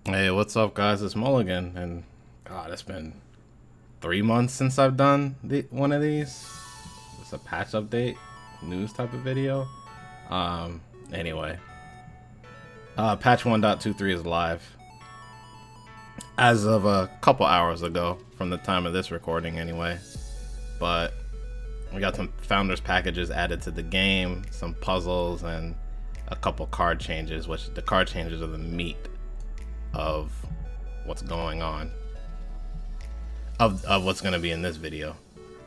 Hey, what's up, guys? It's Mulligan, and God, it's been 3 months since I've done one of these. It's a patch update, news type of video. Anyway, patch 1.23 is live as of a couple hours ago from the time of this recording, anyway. But we got some founders packages added to the game, some puzzles, and a couple card changes, which the card changes are the meat of what's going on, of what's going to be in this video,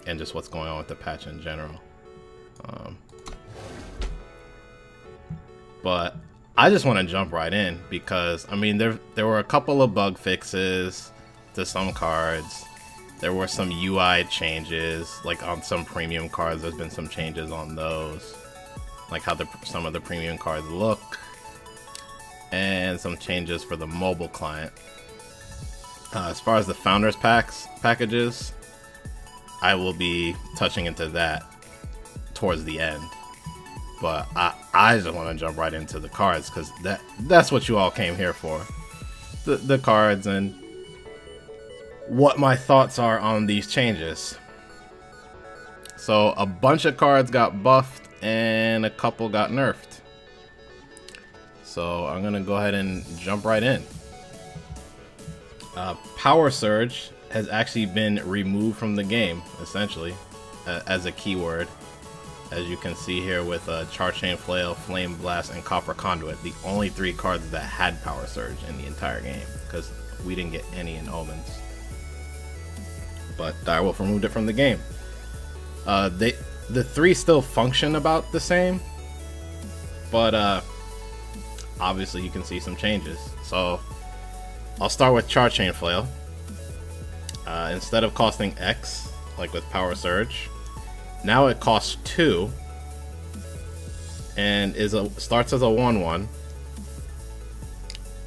and just what's going on with the patch in general. But I just want to jump right in because I mean there were a couple of bug fixes to some cards. There were some UI changes, like on some premium cards. There's been some changes on those, like how some of the premium cards look, and some changes for the mobile client. As far as the founders packages, I will be touching into that towards the end. But I just want to jump right into the cards because that's what you all came here for. The cards and what my thoughts are on these changes. So a bunch of cards got buffed and a couple got nerfed. So I'm gonna go ahead and jump right in. Power Surge has actually been removed from the game, essentially, as a keyword. As you can see here with Charge Chain Flail, Flame Blast, and Copper Conduit, the only 3 cards that had Power Surge in the entire game, because we didn't get any in Omens. But Direwolf removed it from the game. The 3 still function about the same, but obviously you can see some changes. So I'll start with Charge Chain Flail. Instead of costing X, like with Power Surge, now it costs 2 and starts as a 1/1.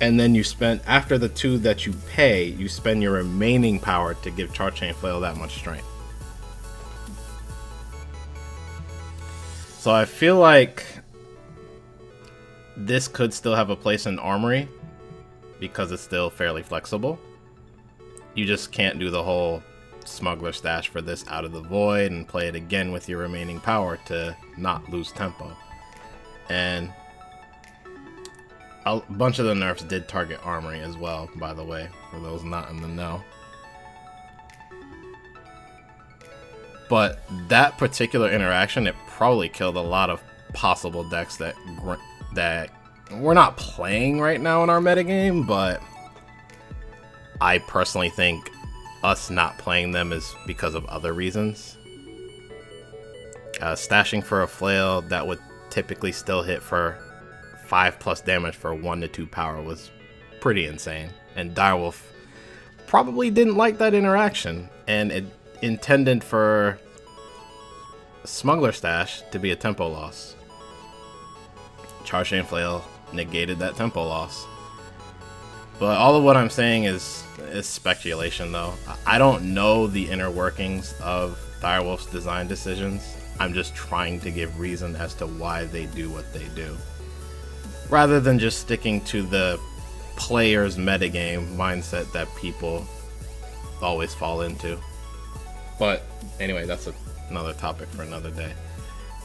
And then you spend, after the 2 that you pay, you spend your remaining power to give Charge Chain Flail that much strength. So I feel like this could still have a place in Armory because it's still fairly flexible. You just can't do the whole smuggler stash for this out of the void and play it again with your remaining power to not lose tempo. And a bunch of the nerfs did target Armory as well, by the way, for those not in the know. But that particular interaction, it probably killed a lot of possible decks that we're not playing right now in our metagame, but I personally think us not playing them is because of other reasons. Stashing for a flail that would typically still hit for 5+ damage for 1 to 2 power was pretty insane, and Direwolf probably didn't like that interaction, and it intended for Smuggler Stash to be a tempo loss. Charge Chain Flail negated that tempo loss. But all of what I'm saying is speculation, though. I don't know the inner workings of Direwolf's design decisions. I'm just trying to give reason as to why they do what they do, rather than just sticking to the player's metagame mindset that people always fall into. But anyway, that's another topic for another day.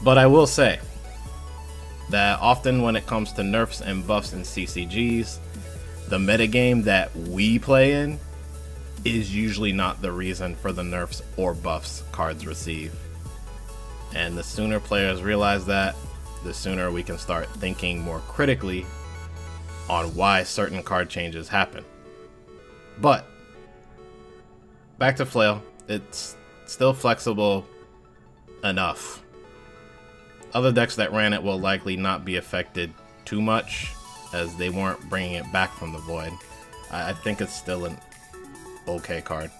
But I will say that often when it comes to nerfs and buffs and CCGs, the metagame that we play in is usually not the reason for the nerfs or buffs cards receive. And the sooner players realize that, the sooner we can start thinking more critically on why certain card changes happen. But back to Flail, it's still flexible enough. Other decks that ran it will likely not be affected too much, as they weren't bringing it back from the void. I think it's still an okay card.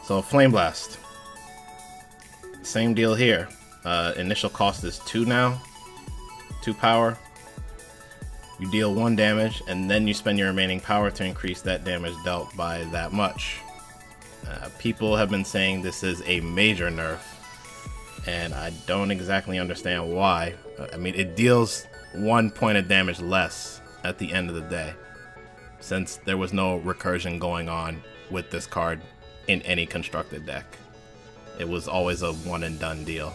So Flame Blast, same deal here. Initial cost is 2 now, 2 power. You deal 1 damage, and then you spend your remaining power to increase that damage dealt by that much. People have been saying this is a major nerf, and I don't exactly understand why. I mean, it deals 1 point of damage less at the end of the day, since there was no recursion going on with this card in any constructed deck. It was always a one and done deal.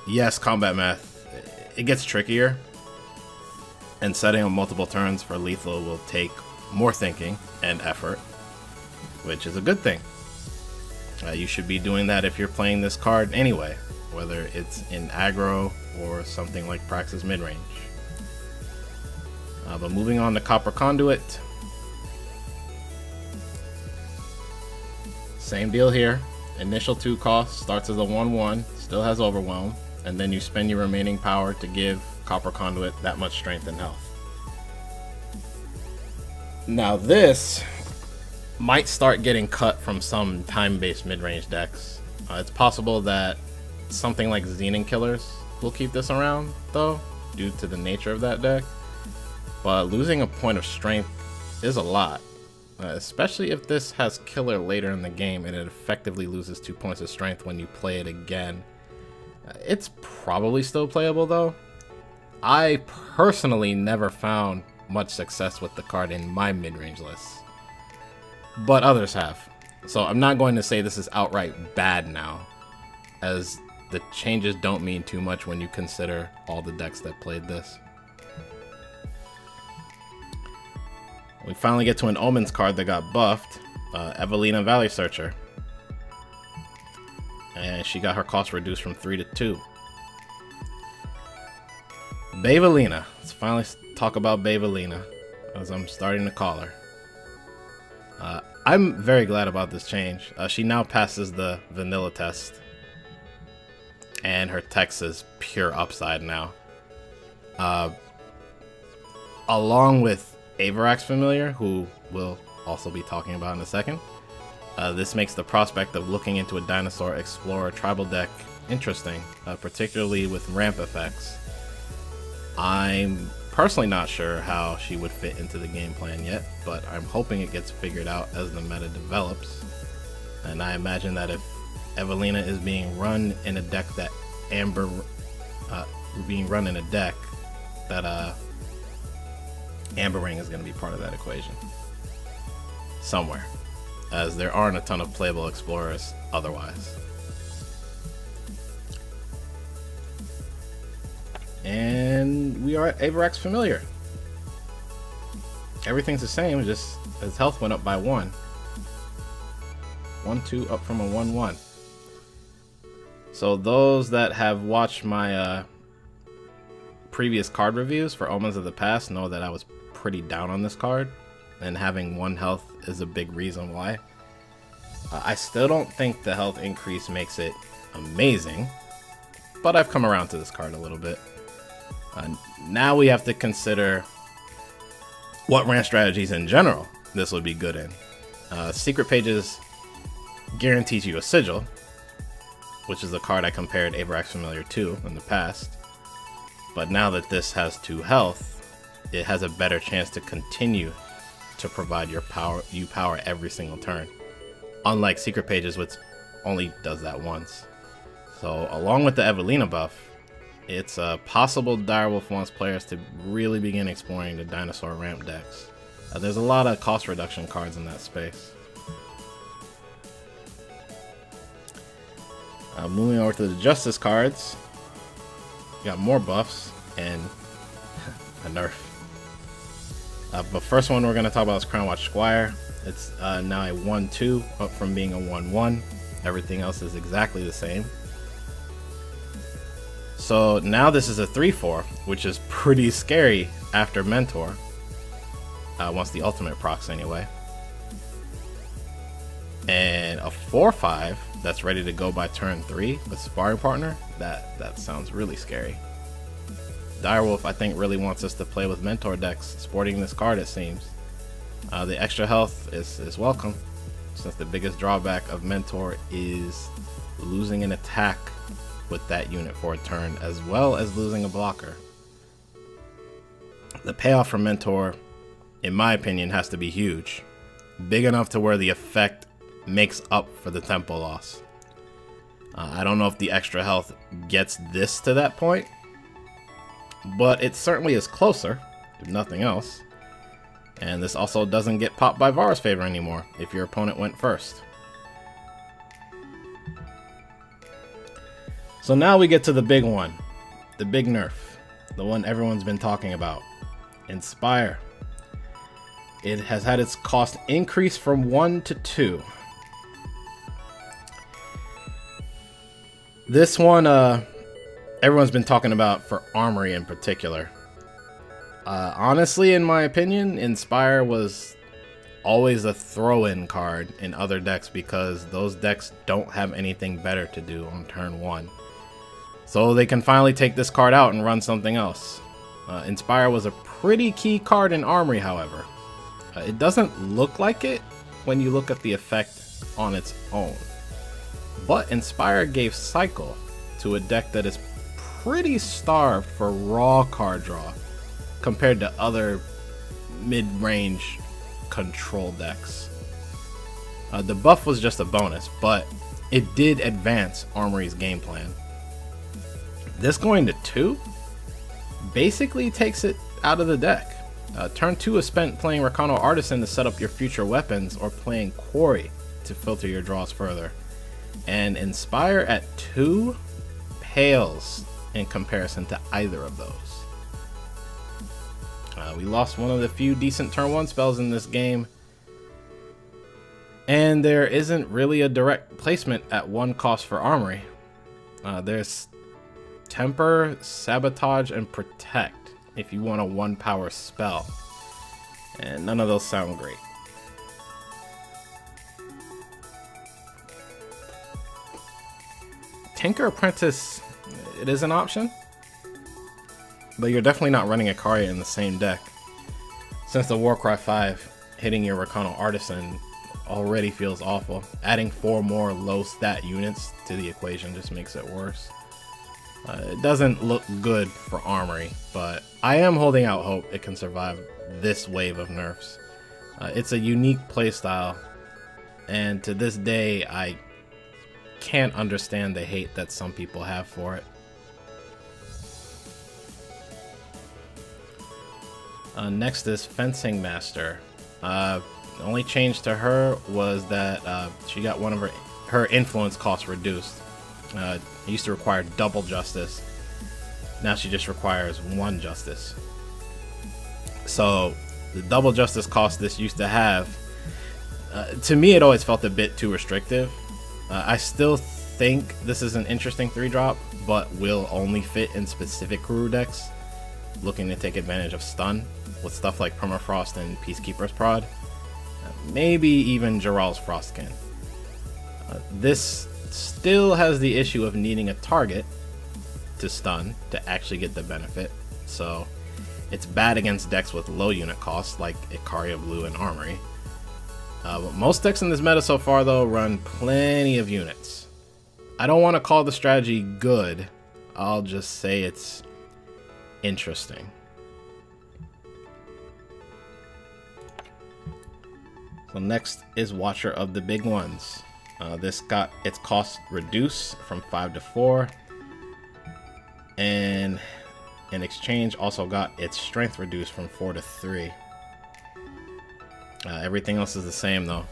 Yes, combat math, it gets trickier, and setting up multiple turns for lethal will take more thinking and effort, which is a good thing. You should be doing that if you're playing this card anyway, whether it's in aggro or something like Praxis midrange. But moving on to Copper Conduit. Same deal here. Initial 2 cost, starts as a 1/1, still has Overwhelm, and then you spend your remaining power to give Copper Conduit that much strength and health. Now this might start getting cut from some time-based mid-range decks. It's possible that something like Xenon Killers will keep this around, though, due to the nature of that deck. But losing a point of strength is a lot, especially if this has Killer later in the game and it effectively loses 2 points of strength when you play it again. It's probably still playable, though. I personally never found much success with the card in my mid-range lists, but others have. So I'm not going to say this is outright bad now, as the changes don't mean too much when you consider all the decks that played this. We finally get to an Omens card that got buffed, Evelina Valley Searcher. And she got her cost reduced from 3 to 2. Bavelina. Let's finally talk about Bavelina, as I'm starting to call her. I'm very glad about this change. She now passes the vanilla test, and her text is pure upside now. Along with Avarax Familiar, who we'll also be talking about in a second. This makes the prospect of looking into a Dinosaur Explorer tribal deck interesting, particularly with ramp effects. I'm personally not sure how she would fit into the game plan yet, but I'm hoping it gets figured out as the meta develops. And I imagine that if Evelina is being run in a deck that Amber Amber Ring is going to be part of that equation somewhere, as there aren't a ton of playable explorers otherwise. And we are at Avarax Familiar. Everything's the same, just his health went up by 1. 1/2 up from a 1/1. So those that have watched my previous card reviews for Omens of the Past know that I was pretty down on this card, and having 1 health is a big reason why. I still don't think the health increase makes it amazing, but I've come around to this card a little bit. Now we have to consider what ramp strategies in general this would be good in. Secret Pages guarantees you a Sigil, which is the card I compared Avarax Familiar to in the past. But now that this has 2 health, it has a better chance to continue to provide you power every single turn. Unlike Secret Pages, which only does that once. So along with the Evelina buff, it's possible Direwolf wants players to really begin exploring the dinosaur ramp decks. There's a lot of cost reduction cards in that space. Moving over to the Justice cards, we got more buffs and a nerf. But first one we're going to talk about is Crown Watch Squire. It's now a 1/2, up from being a 1/1. Everything else is exactly the same. So now this is a 3/4, which is pretty scary after Mentor. Once the ultimate procs anyway. And a 4/5 that's ready to go by turn 3 with Sparring Partner. That sounds really scary. Direwolf, I think, really wants us to play with Mentor decks sporting this card, it seems. The extra health is welcome, since the biggest drawback of Mentor is losing an attack with that unit for a turn, as well as losing a blocker. The payoff for Mentor, in my opinion, has to be huge. Big enough to where the effect makes up for the tempo loss. I don't know if the extra health gets this to that point, but it certainly is closer, if nothing else. And this also doesn't get popped by Vara's favor anymore if your opponent went first. So now we get to the big one, the big nerf, the one everyone's been talking about, Inspire. It has had its cost increase from 1 to 2. This one, everyone's been talking about for Armory in particular. Honestly, in my opinion, Inspire was always a throw-in card in other decks because those decks don't have anything better to do on turn 1. So they can finally take this card out and run something else. Inspire was a pretty key card in Armory, however. It doesn't look like it when you look at the effect on its own. But Inspire gave Cycle to a deck that is pretty starved for raw card draw compared to other mid-range control decks. The buff was just a bonus, but it did advance Armory's game plan. This going to 2 basically takes it out of the deck. Turn 2 is spent playing Recano Artisan to set up your future weapons or playing Quarry to filter your draws further. And Inspire at 2 pales in comparison to either of those. We lost one of the few decent turn 1 spells in this game, and there isn't really a direct placement at 1 cost for Armory. There's Temper, Sabotage, and Protect if you want a 1 power spell, and none of those sound great. Tinker Apprentice, it is an option, but you're definitely not running Ikaria in the same deck, since the Warcry 5 hitting your Recano Artisan already feels awful. Adding 4 more low stat units to the equation just makes it worse. It doesn't look good for Armory, but I am holding out hope it can survive this wave of nerfs. It's a unique playstyle, and to this day I can't understand the hate that some people have for it. Next is Fencing Master. The only change to her was that she got one of her influence costs reduced. It used to require double justice. Now she just requires 1 justice. So the double justice cost this used to have, to me it always felt a bit too restrictive. I still think this is an interesting 3-drop, but will only fit in specific Kuru decks looking to take advantage of stun with stuff like Permafrost and Peacekeeper's Prod. Maybe even Jaral's Frostkin. This still has the issue of needing a target to stun to actually get the benefit, so it's bad against decks with low unit costs like Ikaria Blue and Armory. But most decks in this meta so far though run plenty of units. I don't want to call the strategy good, I'll just say it's interesting. So next is Watcher of the Big Ones. This got its cost reduced from 5 to 4, and in exchange also got its strength reduced from 4 to 3. Everything else is the same though.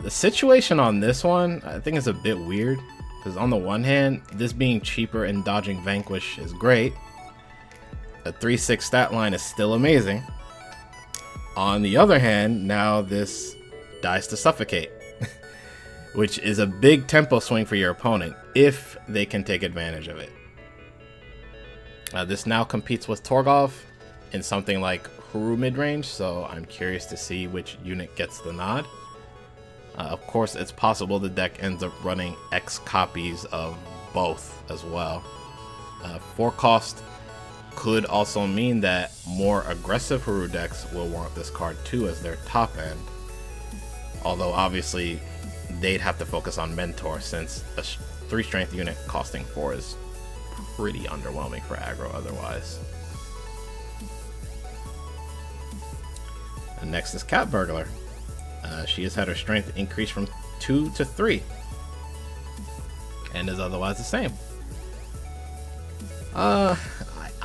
The situation on this one I think is a bit weird, because on the one hand, this being cheaper and dodging Vanquish is great. A 3/6 stat line is still amazing. On the other hand, now this dies to Suffocate, which is a big tempo swing for your opponent if they can take advantage of it. This now competes with Torgov in something like Huru midrange, so I'm curious to see which unit gets the nod. Of course, it's possible the deck ends up running X copies of both as well. 4 cost could also mean that more aggressive Huru decks will want this card too as their top end. Although obviously they'd have to focus on Mentor, since a 3 strength unit costing 4 is pretty underwhelming for aggro otherwise. And next is Cat Burglar. She has had her strength increase from 2 to 3 and is otherwise the same.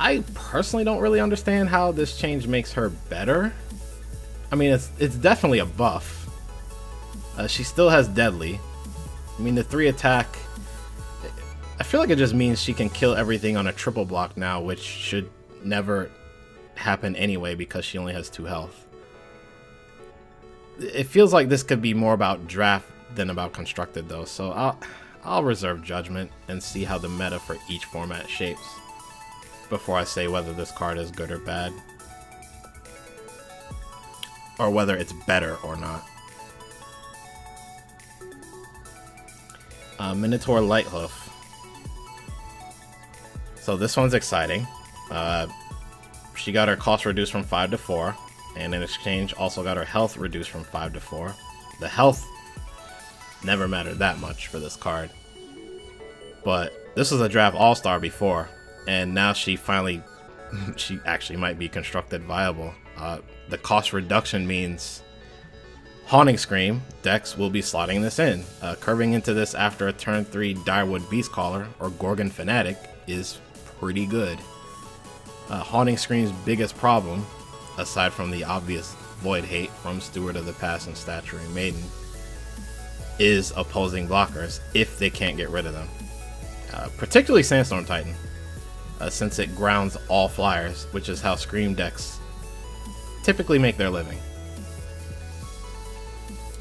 I personally don't really understand how this change makes her better. I mean, it's definitely a buff. She still has deadly. I mean, the 3 attack, I feel like it just means she can kill everything on a triple block now, which should never happen anyway because she only has 2 health. It feels like this could be more about draft than about constructed though, so I'll reserve judgment and see how the meta for each format shapes before I say whether this card is good or bad, or whether it's better or not. Minotaur Lighthoof. So this one's exciting. She got her cost reduced from 5 to 4, and in exchange also got her health reduced from 5 to 4. The health never mattered that much for this card, but this was a draft all-star before, and now she finally she actually might be constructed viable. The cost reduction means Haunting Scream decks will be slotting this in. Curving into this after a turn 3 Direwood Beastcaller or Gorgon Fanatic is pretty good. Haunting Scream's biggest problem, aside from the obvious void hate from Steward of the Past and Statuary Maiden, is opposing blockers if they can't get rid of them. Particularly Sandstorm Titan, since it grounds all flyers, which is how Scream decks typically make their living.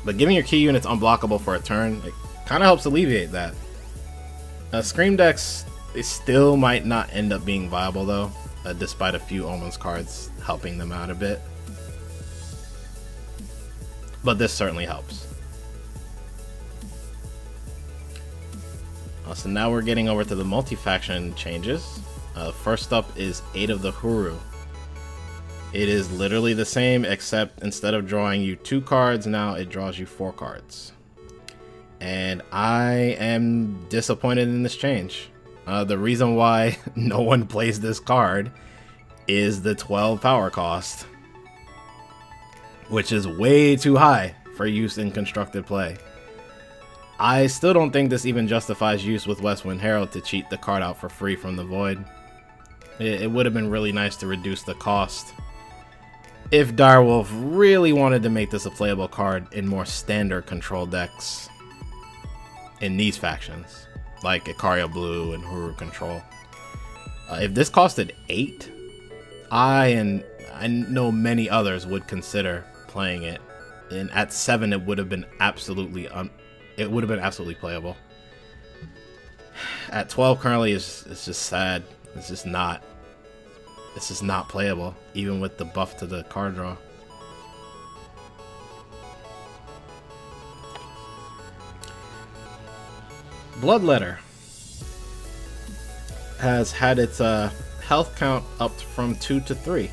But giving your key units unblockable for a turn, it kind of helps alleviate that. Scream decks, they still might not end up being viable though, despite a few Omens cards helping them out a bit. But this certainly helps. So now we're getting over to the multi-faction changes. First up is 8 of the Huru. It is literally the same, except instead of drawing you 2 cards, now it draws you 4 cards. And I am disappointed in this change. The reason why no one plays this card is the 12 power cost, which is way too high for use in constructed play. I still don't think this even justifies use with Westwind Herald to cheat the card out for free from the Void. It would have been really nice to reduce the cost if Direwolf really wanted to make this a playable card in more standard control decks in these factions, like Ikaria Blue and Huru Control. If this costed 8, I know many others would consider playing it, and at 7 it would have been absolutely playable. At 12 currently it's just sad. It's just not playable, even with the buff to the card draw. Bloodletter has had its health count upped from 2 to 3.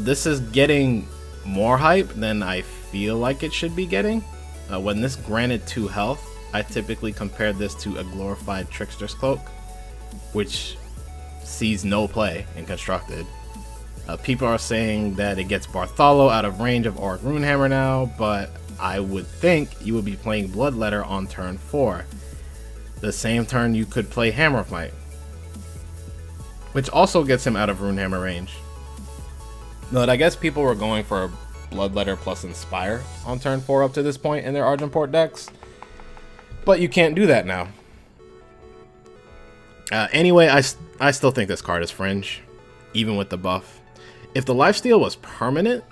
This is getting more hype than I feel like it should be getting. When this granted 2 health, I typically compared this to a glorified Trickster's Cloak, which sees no play in constructed. People are saying that it gets Bartholo out of range of Auric Runehammer now, but I would think you would be playing Bloodletter on turn 4, the same turn you could play Hammer of Might, which also gets him out of Runehammer range. But I guess people were going for Bloodletter plus Inspire on turn 4 up to this point in their Argenport decks, but you can't do that now. Anyway, I still think this card is fringe, even with the buff. If the lifesteal was permanent,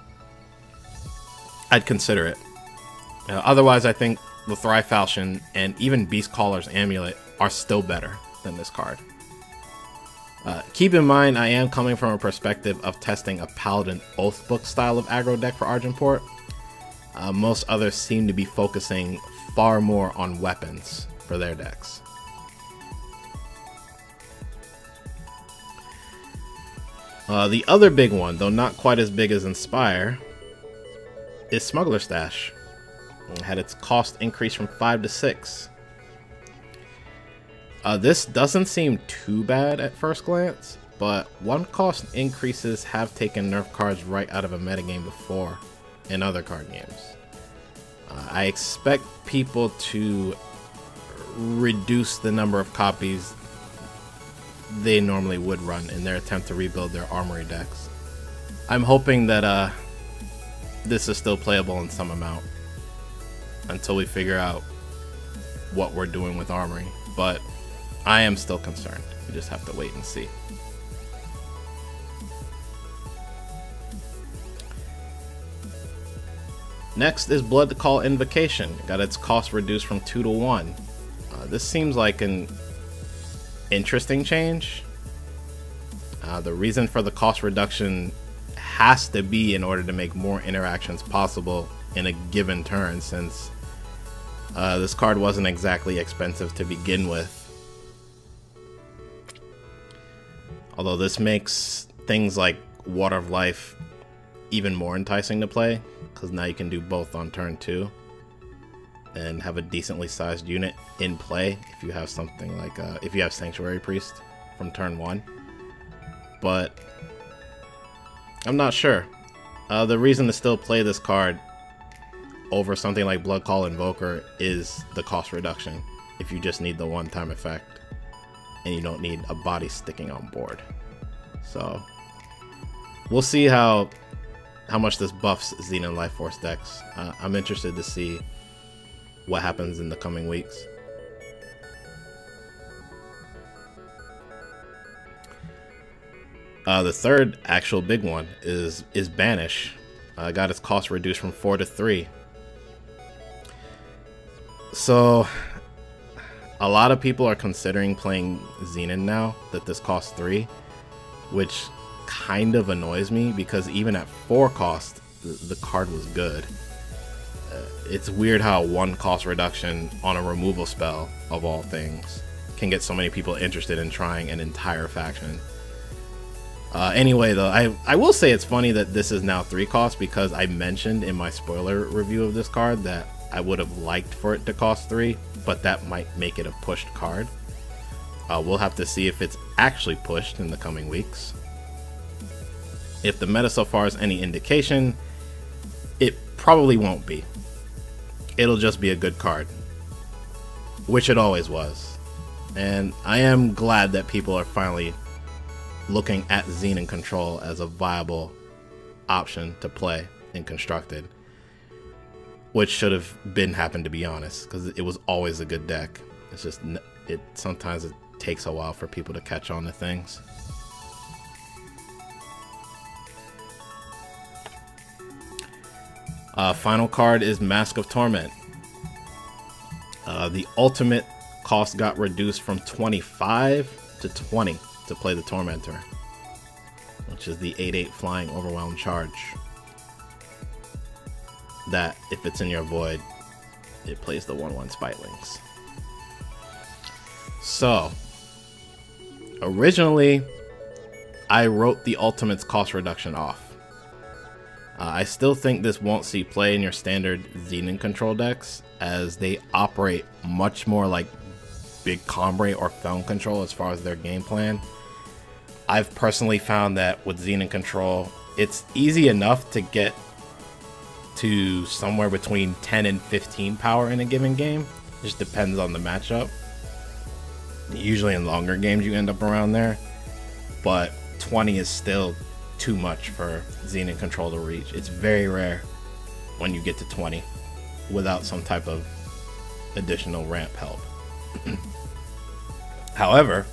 I'd consider it. Otherwise, I think Lethrai Falchion and even Beastcaller's Amulet are still better than this card. Keep in mind, I am coming from a perspective of testing a Paladin Oathbook style of aggro deck for Argenport. Most others seem to be focusing far more on weapons for their decks. The other big one, though not quite as big as Inspire, is Smuggler Stash. It had its cost increased from 5 to 6. This doesn't seem too bad at first glance, but 1 cost increases have taken nerf cards right out of a metagame before in other card games. I expect people to reduce the number of copies they normally would run in their attempt to rebuild their Armory decks. I'm hoping that this is still playable in some amount until we figure out what we're doing with Armory, but I am still concerned. We just have to wait and see. Next is Blood Call Invocation. Got its cost reduced from 2 to 1. This seems like an interesting change. The reason for the cost reduction has to be in order to make more interactions possible in a given turn, since this card wasn't exactly expensive to begin with. Although this makes things like Water of Life even more enticing to play, because now you can do both on turn 2 and have a decently sized unit in play if you have something like if you have Sanctuary Priest from turn 1. But I'm not sure. The reason to still play this card over something like Blood Call Invoker is the cost reduction, if you just need the one-time effect and you don't need a body sticking on board. So we'll see how much this buffs Xenon Life Force decks. I'm interested to see what happens in the coming weeks. The third actual big one is Banish. Got its cost reduced from 4 to 3. So a lot of people are considering playing Xenon now that this costs 3, which kind of annoys me, because even at 4 cost, the card was good. It's weird how 1 cost reduction on a removal spell, of all things, can get so many people interested in trying an entire faction. Anyway, though, I will say it's funny that this is now 3 costs, because I mentioned in my spoiler review of this card that I would have liked for it to cost 3, but that might make it a pushed card. We'll have to see if it's actually pushed in the coming weeks. If the meta so far is any indication, it probably won't be. It'll just be a good card, which it always was. And I am glad that people are finally looking at Xenon Control as a viable option to play in Constructed, which should have been happened, to be honest, because it was always a good deck. It's just sometimes it takes a while for people to catch on to things. Final card is Mask of Torment. The ultimate cost got reduced from 25 to 20 to play the Tormentor, which is the 8/8 flying overwhelm charge. That, if it's in your void, it plays the 1/1 Spitelings. So, originally, I wrote the ultimate's cost reduction off. I still think this won't see play in your standard Xenon Control decks, as they operate much more like Big Combre or Feln Control as far as their game plan. I've personally found that with Xenon Control, it's easy enough to get to somewhere between 10 and 15 power in a given game. It just depends on the matchup. Usually in longer games you end up around there, but 20 is still too much for Xenon Control to reach. It's very rare when you get to 20 without some type of additional ramp help. However,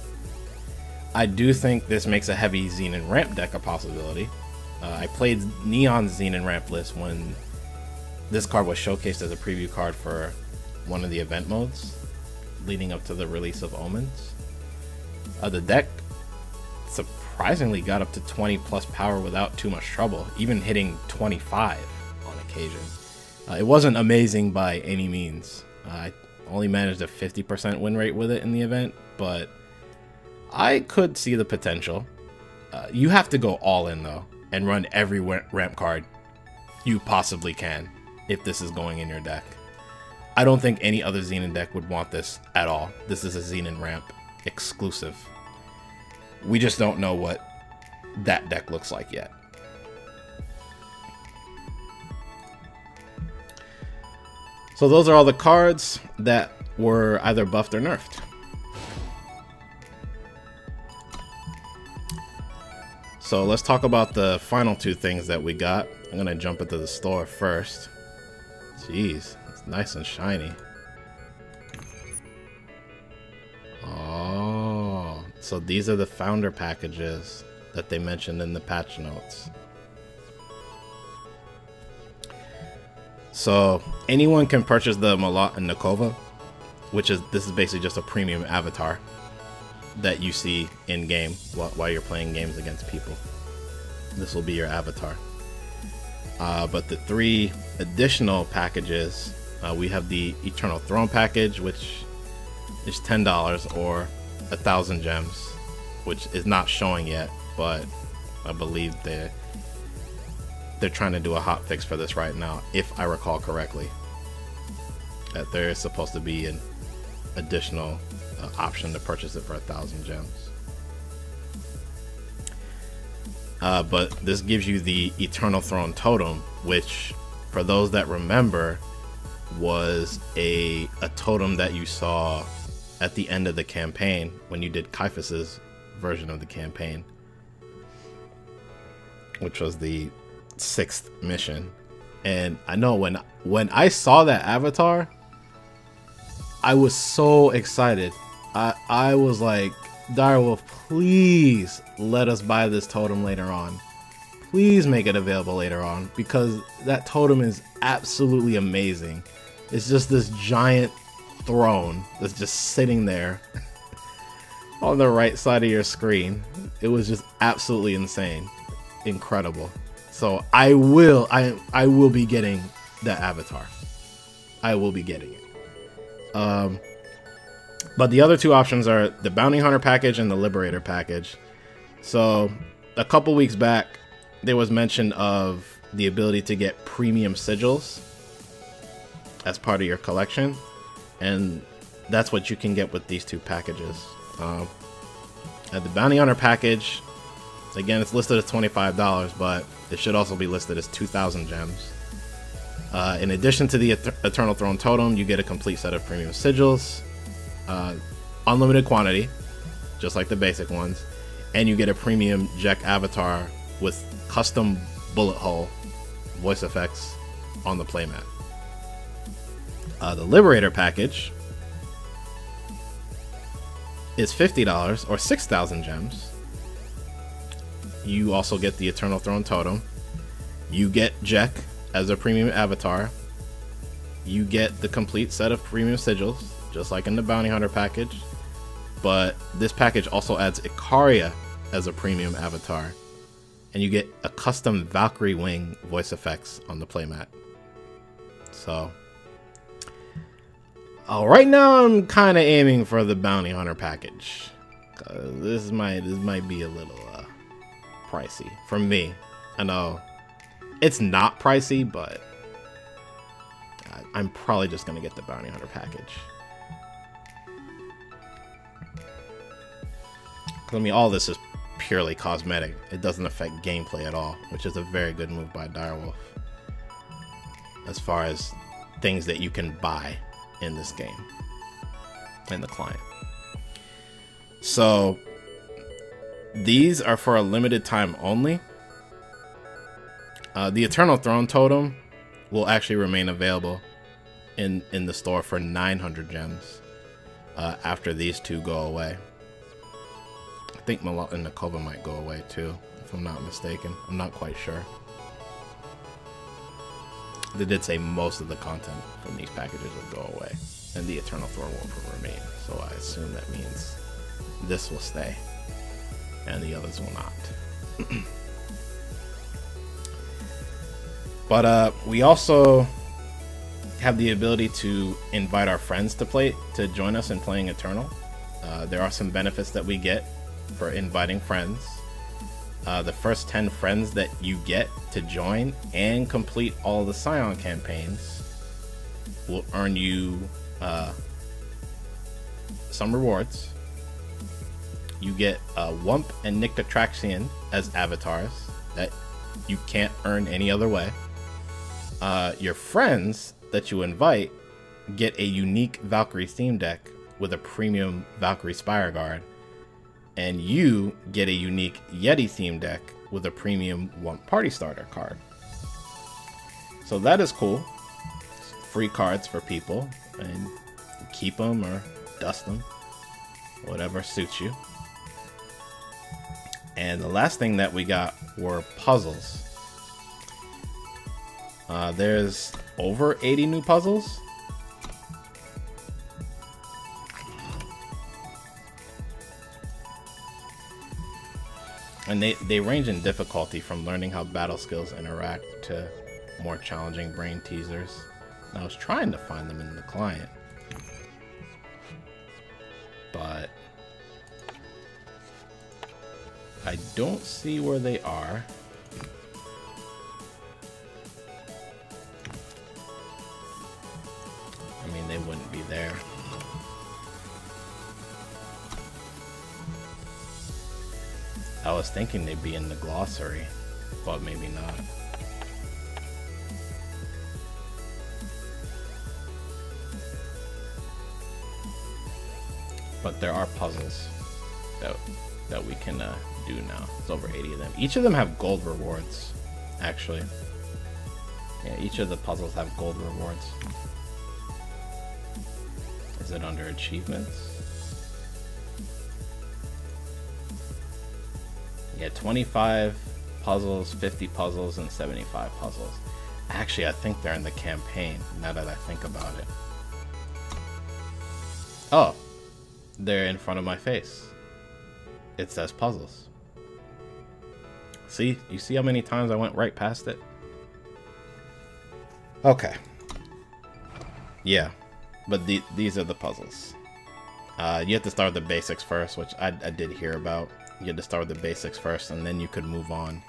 I do think this makes a heavy Xenon ramp deck a possibility. I played Neon Xenon ramp list when this card was showcased as a preview card for one of the event modes leading up to the release of Omens. The deck surprisingly got up to 20 plus power without too much trouble, even hitting 25 on occasion. It wasn't amazing by any means. I only managed a 50% win rate with it in the event, but I could see the potential. You have to go all in though, and run every ramp card you possibly can if this is going in your deck. I don't think any other Xenon deck would want this at all. This is a Xenon ramp exclusive. We just don't know what that deck looks like yet. So those are all the cards that were either buffed or nerfed. So let's talk about the final two things that we got. I'm gonna jump into the store first. Jeez, it's nice and shiny. Oh, so these are the founder packages that they mentioned in the patch notes. So anyone can purchase the Malat and Nakova, this is basically just a premium avatar that you see in game while you're playing games against people. This will be your avatar. But the three additional packages, we have the Eternal Throne package, which is $10 or 1,000 gems, which is not showing yet, but I believe they're trying to do a hot fix for this right now, if I recall correctly. That there is supposed to be an additional option to purchase it for 1,000 gems. But this gives you the Eternal Throne totem, which, for those that remember, was a totem that you saw at the end of the campaign when you did Caiaphas's version of the campaign, which was the 6th mission. And I know when I saw that avatar, I was so excited. I was like, Direwolf, please let us buy this totem later on. Please make it available later on, because that totem is absolutely amazing. It's just this giant throne that's just sitting there on the right side of your screen. It was just absolutely insane, incredible. So I will be getting that avatar. I will be getting it. But the other two options are the Bounty Hunter package and the Liberator package. So a couple weeks back, there was mention of the ability to get premium sigils as part of your collection, and that's what you can get with these two packages. At the Bounty Hunter package, again, it's listed as $25, but it should also be listed as 2,000 gems. In addition to the Eternal Throne totem, you get a complete set of premium sigils, unlimited quantity, just like the basic ones, and you get a premium Jack avatar with custom bullet hole voice effects on the playmat. The Liberator package is $50 or 6,000 gems. You also get the Eternal Throne totem. You get Jack as a premium avatar. You get the complete set of premium sigils, just like in the Bounty Hunter package. But this package also adds Icaria as a premium avatar. And you get a custom Valkyrie wing voice effects on the playmat. So, right now I'm kind of aiming for the Bounty Hunter package. This might be a little pricey for me. I know it's not pricey, but I'm probably just gonna get the Bounty Hunter package. I mean, all this is purely cosmetic. It doesn't affect gameplay at all, which is a very good move by Direwolf as far as things that you can buy in this game in the client. So these are for a limited time only. The Eternal Throne totem will actually remain available in the store for 900 gems after these two go away. I think Malat and Nakova might go away too, if I'm not mistaken. I'm not quite sure. They did say most of the content from these packages will go away, and the Eternal Throne will remain. So I assume that means this will stay, and the others will not. But we also have the ability to invite our friends to join us in playing Eternal. There are some benefits that we get for inviting friends. The first 10 friends that you get to join and complete all the Scion campaigns will earn you some rewards. You get Wump and Nyctotraxion as avatars that you can't earn any other way. Your friends that you invite get a unique Valkyrie theme deck with a premium Valkyrie Spire Guard. and you get a unique Yeti theme deck with a premium one party starter card. So that is cool. Free cards for people, and keep them or dust them, whatever suits you. And the last thing that we got were puzzles. There's over 80 new puzzles. And they range in difficulty from learning how battle skills interact to more challenging brain teasers. And I was trying to find them in the client, but I don't see where they are. I mean, they wouldn't be there. I was thinking they'd be in the glossary, but maybe not. But there are puzzles that we can do now. It's over 80 of them. Each of them have gold rewards, actually. Yeah, each of the puzzles have gold rewards. Is it under achievements? Yeah, 25 puzzles, 50 puzzles, and 75 puzzles. Actually, I think they're in the campaign, now that I think about it. Oh, they're in front of my face. It says puzzles. See? You see how many times I went right past it? Okay. Yeah, but these are the puzzles. You have to start with the basics first, which I did hear about. You had to start with the basics first, and then you could move on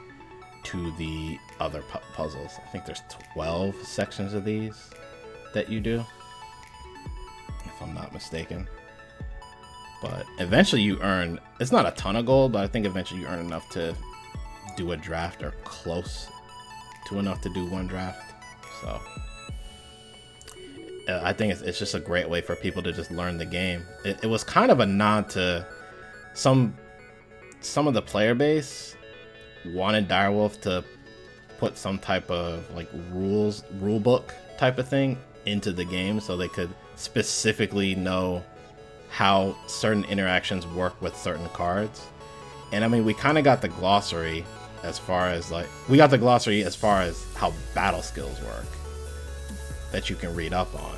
to the other puzzles. I think there's 12 sections of these that you do, if I'm not mistaken. But eventually you earn, it's not a ton of gold, but I think eventually you earn enough to do a draft, or close to enough to do one draft. So I think it's just a great way for people to just learn the game. It was kind of a nod to some of the player base wanted Direwolf to put some type of like rule book type of thing into the game, so they could specifically know how certain interactions work with certain cards. And I mean, we kind of got the glossary as far as how battle skills work that you can read up on,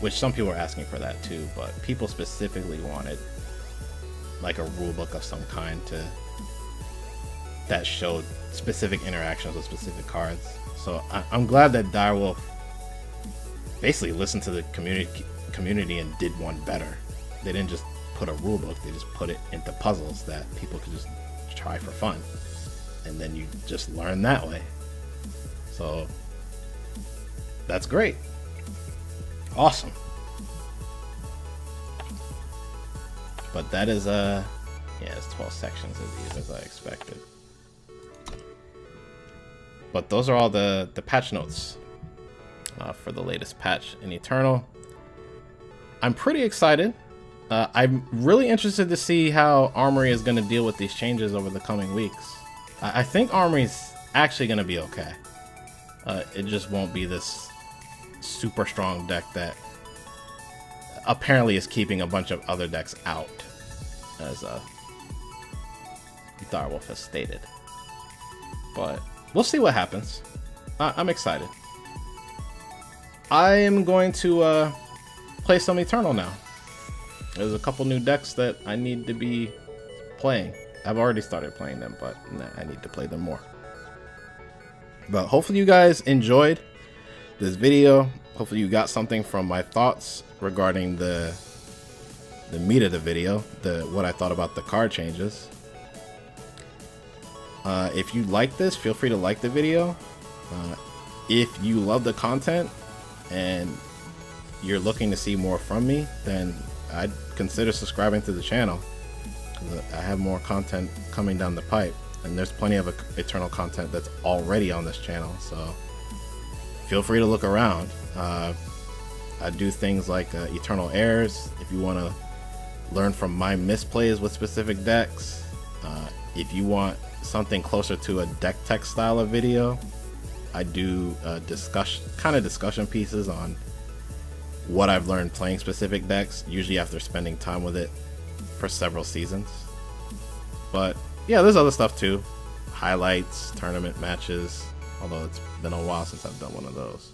which some people are asking for that too, but people specifically wanted like a rule book of some kind that showed specific interactions with specific cards. So I'm glad that Direwolf basically listened to the community and did one better. They didn't just put a rule book, they just put it into puzzles that people could just try for fun, and then you just learn that way. So that's great. Awesome. But that is yeah, it's 12 sections of these, as I expected. But those are all the patch notes for the latest patch in Eternal. I'm pretty excited. I'm really interested to see how Armory is going to deal with these changes over the coming weeks. I think Armory's actually going to be okay. It just won't be this super strong deck that apparently is keeping a bunch of other decks out, as Direwolf has stated. But we'll see what happens. I'm excited. I am going to play some Eternal now. There's a couple new decks that I need to be playing. I've already started playing them, but I need to play them more. But hopefully you guys enjoyed this video. Hopefully you got something from my thoughts regarding the meat of the video, what I thought about the card changes. If you like this, feel free to like the video. If you love the content and you're looking to see more from me, then I'd consider subscribing to the channel. I have more content coming down the pipe, and there's plenty of Eternal content that's already on this channel, so feel free to look around. I do things like Eternal Airs. If you want to learn from my misplays with specific decks. If you want something closer to a deck tech style of video, I do discussion pieces on what I've learned playing specific decks, usually after spending time with it for several seasons. But yeah, there's other stuff too. Highlights, tournament matches, although it's been a while since I've done one of those.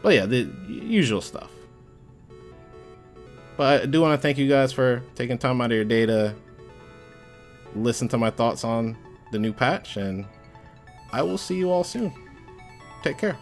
But yeah, the usual stuff. But I do want to thank you guys for taking time out of your day to listen to my thoughts on the new patch, and I will see you all soon. Take care.